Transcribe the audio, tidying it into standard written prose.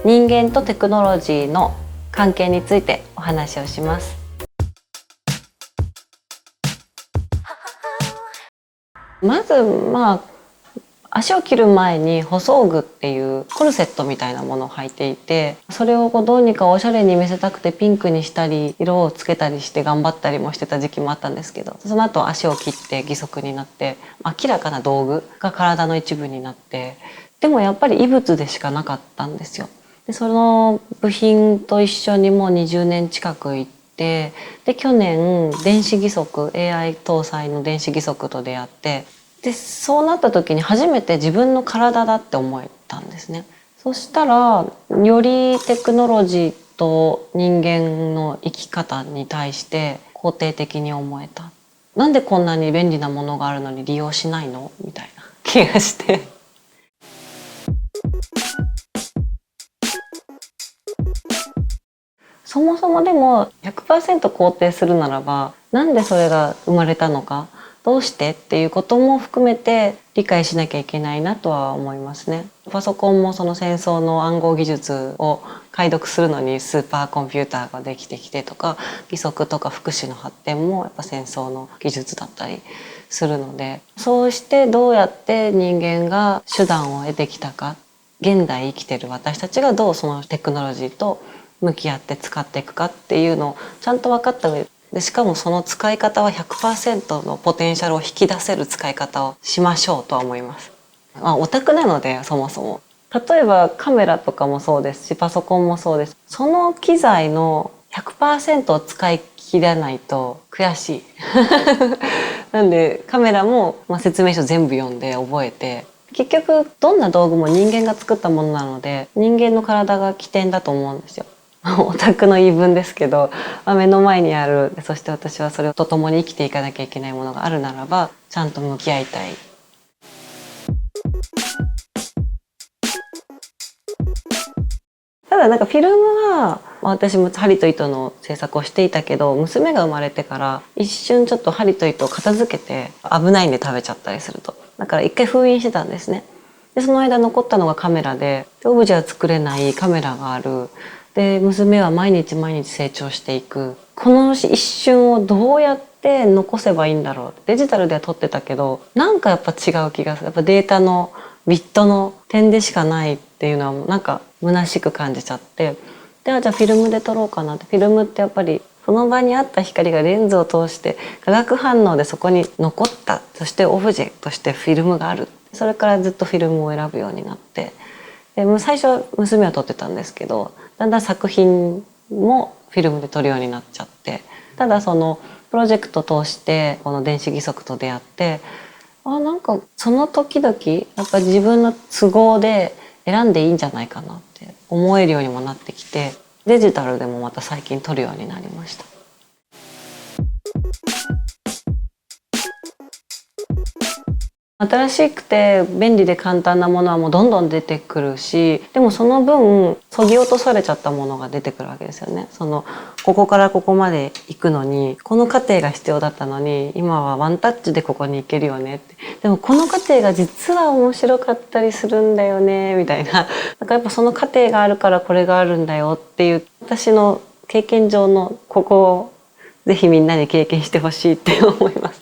人間とテクノロジーの関係についてお話をします。まず足を切る前に補装具っていうコルセットみたいなものを履いていて、それをどうにかおしゃれに見せたくてピンクにしたり色をつけたりして頑張ったりもしてた時期もあったんですけど、その後足を切って義足になって明らかな道具が体の一部になって、でもやっぱり異物でしかなかったんですよ。でその部品と一緒にもう20年近く行って、で去年電子義足 AI 搭載の電子義足と出会って、でそうなった時に初めて自分の体だって思えたんですね。そしたらよりテクノロジーと人間の生き方に対して肯定的に思えた。なんでこんなに便利なものがあるのに利用しないのみたいな気がしてそもそもでも 100% 肯定するならば、なんでそれが生まれたのか、どうしてっていうことも含めて理解しなきゃいけないなとは思いますね。パソコンもその戦争の暗号技術を解読するのにスーパーコンピューターができてきてとか、義足とか福祉の発展もやっぱ戦争の技術だったりするので、そうしてどうやって人間が手段を得てきたか、現代生きてる私たちがどうそのテクノロジーと向き合って使っていくかっていうのをちゃんと分かった上で、しかもその使い方は 100% のポテンシャルを引き出せる使い方をしましょうとは思います。オタクなのでそもそも例えばカメラとかもそうですし、パソコンもそうです。その機材の 100% を使い切らないと悔しいなんでカメラも、説明書全部読んで覚えて、結局どんな道具も人間が作ったものなので人間の体が起点だと思うんですよ。オタクの言い分ですけど、目の前にある、そして私はそれと共に生きていかなきゃいけないものがあるならばちゃんと向き合いたい。ただフィルムは私も針と糸の制作をしていたけど、娘が生まれてから一瞬ちょっと針と糸を片付けて危ないんで食べちゃったりすると、だから一回封印してたんですね。でその間残ったのがカメラで、オブジェは作れないカメラがある。で娘は毎日毎日成長していく。この一瞬をどうやって残せばいいんだろう。デジタルでは撮ってたけどやっぱ違う気がする。やっぱデータのビットの点でしかないっていうのは虚しく感じちゃって、でじゃあフィルムで撮ろうかなって。フィルムってやっぱりその場にあった光がレンズを通して化学反応でそこに残った、そしてオブジェとしてフィルムがある。それからずっとフィルムを選ぶようになって、で最初は娘は撮ってたんですけど、だんだん作品もフィルムで撮るようになっちゃって、ただそのプロジェクトを通してこの電子義足と出会って、その時々やっぱり自分の都合で選んでいいんじゃないかなって思えるようにもなってきて、デジタルでもまた最近撮るようになりました。新しくて便利で簡単なものはもうどんどん出てくるし、でもその分削ぎ落とされちゃったものが出てくるわけですよね。ここからここまで行くのにこの過程が必要だったのに、今はワンタッチでここに行けるよねって、でもこの過程が実は面白かったりするんだよねみたいな、やっぱその過程があるからこれがあるんだよっていう、私の経験上のここをぜひみんなに経験してほしいって思います。